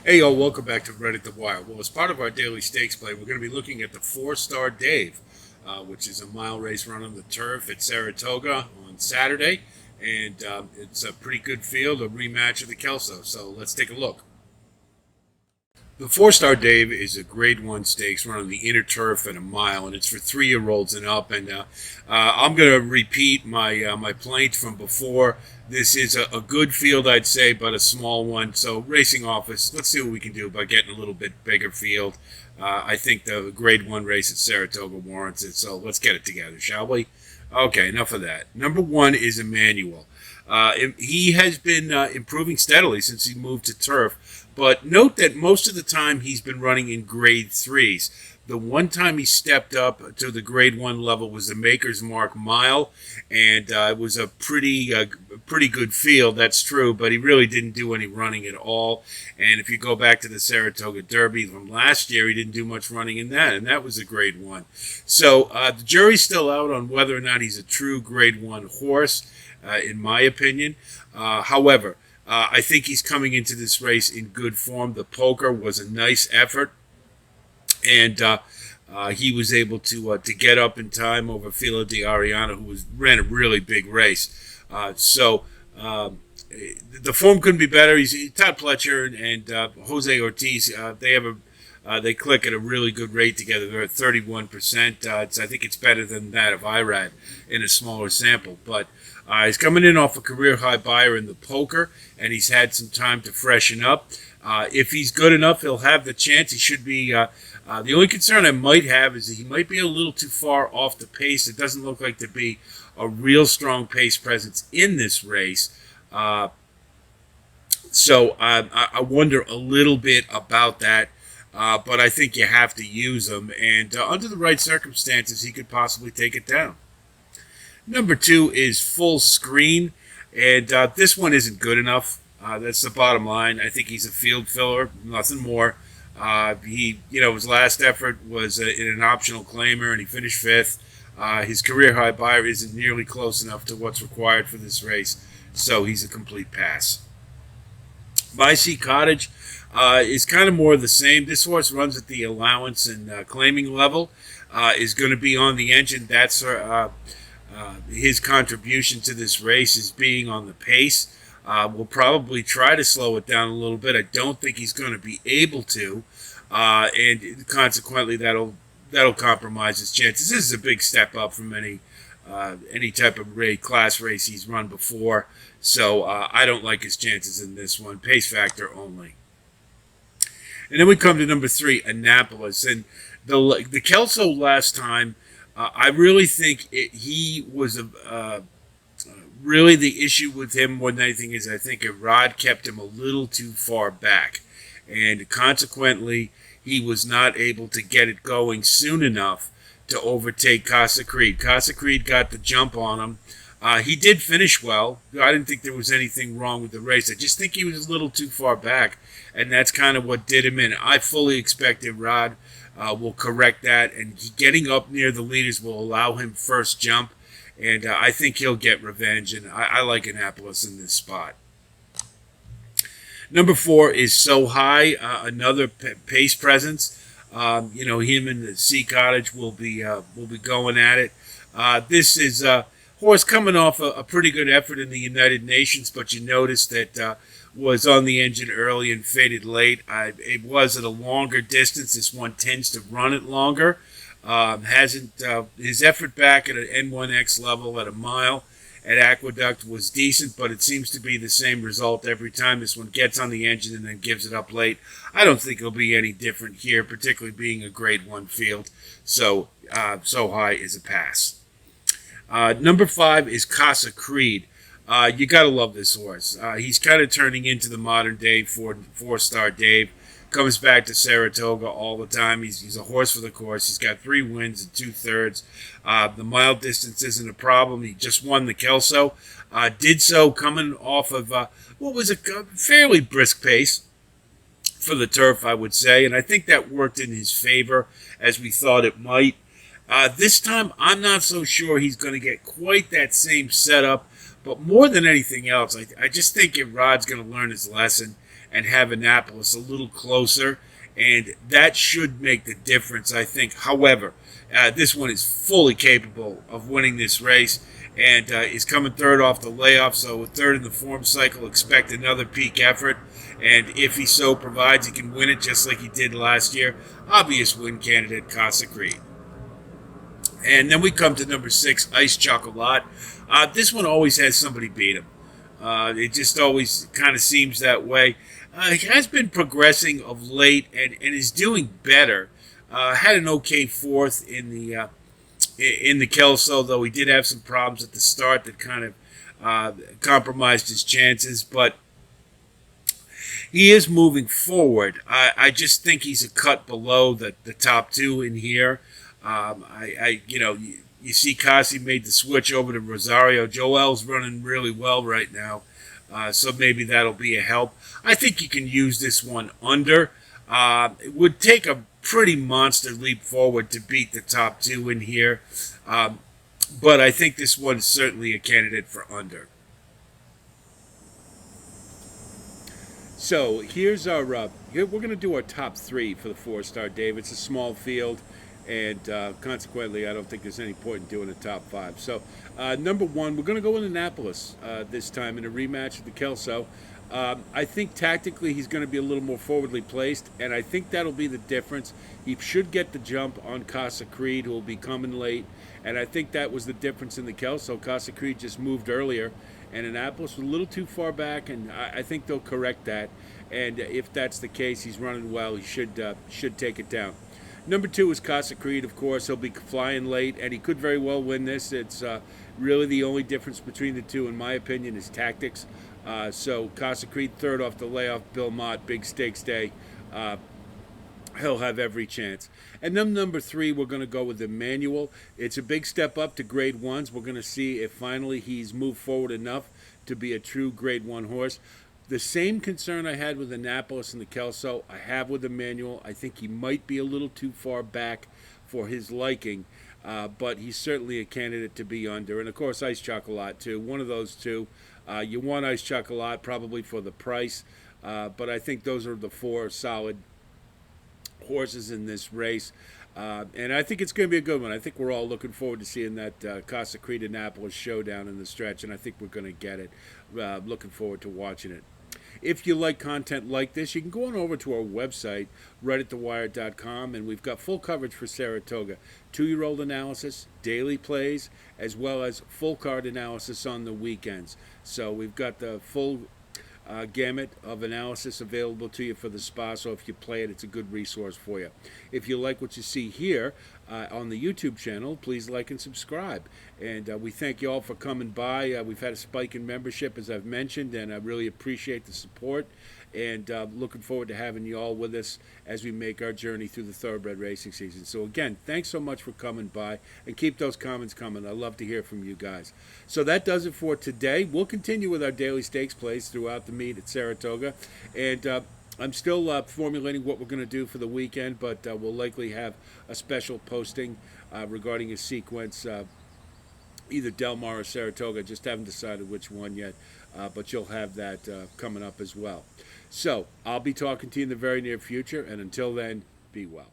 Hey, y'all, welcome back to Reddit the Wild. Well, as part of our daily stakes play, we're going to be looking at the four-star Dave, which is a mile race run on the turf at Saratoga on Saturday. And it's a pretty good field, a rematch of the Kelso. So let's take a look. The four-star Dave is a Grade One stakes run on the inner turf at a mile, and it's for 3-year-olds and up. And I'm going to repeat my plaint from before. This is a good field, I'd say, but a small one. So racing office, let's see what we can do by getting a little bit bigger field. I think the Grade One race at Saratoga warrants it. So let's get it together, shall we? Okay, enough of that. Number one is Emmanuel. He has been improving steadily since he moved to turf, but note that most of the time he's been running in grade threes. The one time he stepped up to the grade one level was the Maker's Mark mile, and it was a pretty good field. That's true, but he really didn't do any running at all. And if you go back to the Saratoga Derby from last year, he didn't do much running in that, and that was a grade one. So the jury's still out on whether or not he's a true grade one horse, in my opinion. However, I think he's coming into this race in good form. The poker was a nice effort, and he was able to get up in time over Filo di Ariana, who ran a really big race. The form couldn't be better. He's Todd Pletcher and Jose Ortiz. They click at a really good rate together. They're at 31%. I think it's better than that of IRAD in a smaller sample. But he's coming in off a career high buyer in the poker, and he's had some time to freshen up. If he's good enough, he'll have the chance. He should be. The only concern I might have is that he might be a little too far off the pace. It doesn't look like to be a real strong pace presence in this race. So I wonder a little bit about that. But I think you have to use him, and under the right circumstances, he could possibly take it down. Number two is Full Screen, and this one isn't good enough. That's the bottom line. I think he's a field filler, nothing more. His last effort was in an optional claimer, and he finished fifth. His career high buyer isn't nearly close enough to what's required for this race, so he's a complete pass. By Sea Cottage is kind of more of the same. This horse runs at the allowance and claiming level, is going to be on the engine. That's his contribution to this race is being on the pace. We'll probably try to slow it down a little bit. I don't think he's going to be able to, and consequently that'll compromise his chances. This is a big step up from any type of class race he's run before, so I don't like his chances in this one. Pace factor only. And then we come to number three, Annapolis, and the Kelso last time. I really think he was really the issue with him more than anything is I think a rod kept him a little too far back, and consequently he was not able to get it going soon enough to overtake Casa Creed. Casa Creed got the jump on him. He did finish well. I didn't think there was anything wrong with the race. I just think he was a little too far back, and that's kind of what did him in. I fully expected Rod will correct that, and getting up near the leaders will allow him first jump, and I think he'll get revenge, and I like Annapolis in this spot. Number four is So High, another pace presence. Him and the Sea Cottage will be going at it. This is horse coming off a pretty good effort in the United Nations, but you notice that was on the engine early and faded late. It was at a longer distance. This one tends to run it longer. Hasn't his effort back at an N1X level at a mile at Aqueduct was decent, but it seems to be the same result every time. This one gets on the engine and then gives it up late. I don't think it'll be any different here, particularly being a grade one field. So High is a pass. Number five is Casa Creed. You got to love this horse. He's kind of turning into the modern day four-star Dave. Comes back to Saratoga all the time. He's a horse for the course. He's got 3 wins and 2/3. The mile distance isn't a problem. He just won the Kelso. Did so coming off of what was a fairly brisk pace for the turf, I would say. And I think that worked in his favor as we thought it might. This time, I'm not so sure he's going to get quite that same setup. But more than anything else, I just think Rod's going to learn his lesson. and have Annapolis a little closer, and that should make the difference, I think. However, this one is fully capable of winning this race, and is coming third off the layoff, so with third in the form cycle, expect another peak effort, and if he so provides, he can win it just like he did last year. Obvious win candidate, Casa Creed. And then we come to number 6, Ice Chocolat. This one always has somebody beat him. It just always kind of seems that way. He has been progressing of late and is doing better. Had an okay fourth in the Kelso, though he did have some problems at the start that kind of compromised his chances. But he is moving forward. I just think he's a cut below the top two in here. You see Kasi made the switch over to Rosario. Joel's running really well right now, so maybe that'll be a help. I think you can use this one under. It would take a pretty monster leap forward to beat the top two in here, but I think this one's certainly a candidate for under. So here's our. We're going to do our top three for the 4-star, Dave. It's a small field, and consequently, I don't think there's any point in doing a top 5. So, number 1, we're going to go in Annapolis this time in a rematch with the Kelso. I think tactically he's going to be a little more forwardly placed, and I think that'll be the difference. He should get the jump on Casa Creed, who will be coming late, and I think that was the difference in the Kelso. Casa Creed just moved earlier, and Annapolis was a little too far back, and I think they'll correct that. And if that's the case, he's running well. He should take it down. Number 2 is Casa Creed, of course. He'll be flying late, and he could very well win this. It's really the only difference between the two, in my opinion, is tactics. So Casa Creed, third off the layoff. Bill Mott, big stakes day. He'll have every chance. And then number 3, we're going to go with Emmanuel. It's a big step up to grade 1s. We're going to see if finally he's moved forward enough to be a true grade 1 horse. The same concern I had with Annapolis and the Kelso, I have with Emmanuel. I think he might be a little too far back for his liking, but he's certainly a candidate to be under. And, of course, Ice Chocolat, too. One of those two. You want Ice Chocolat probably for the price, but I think those are the 4 solid horses in this race. And I think it's going to be a good one. I think we're all looking forward to seeing that Casa Creed Annapolis showdown in the stretch, and I think we're going to get it. Looking forward to watching it. If you like content like this, you can go on over to our website, rightAtTheWire.com, and we've got full coverage for Saratoga. 2-year-old analysis, daily plays, as well as full card analysis on the weekends. So we've got the full gamut of analysis available to you for the spa, so if you play it, it's a good resource for you. If you like what you see here on the YouTube channel, please like and subscribe. And we thank you all for coming by. We've had a spike in membership, as I've mentioned, and I really appreciate the support. And looking forward to having you all with us as we make our journey through the thoroughbred racing season. So again, thanks so much for coming by, and keep those comments coming. I love to hear from you guys. So that does it for today. We'll continue with our daily stakes plays throughout the meet at Saratoga, and I'm still formulating what we're going to do for the weekend, but we'll likely have a special posting regarding a sequence, either Del Mar or Saratoga. Just haven't decided which one yet, but you'll have that coming up as well. So I'll be talking to you in the very near future, and until then, be well.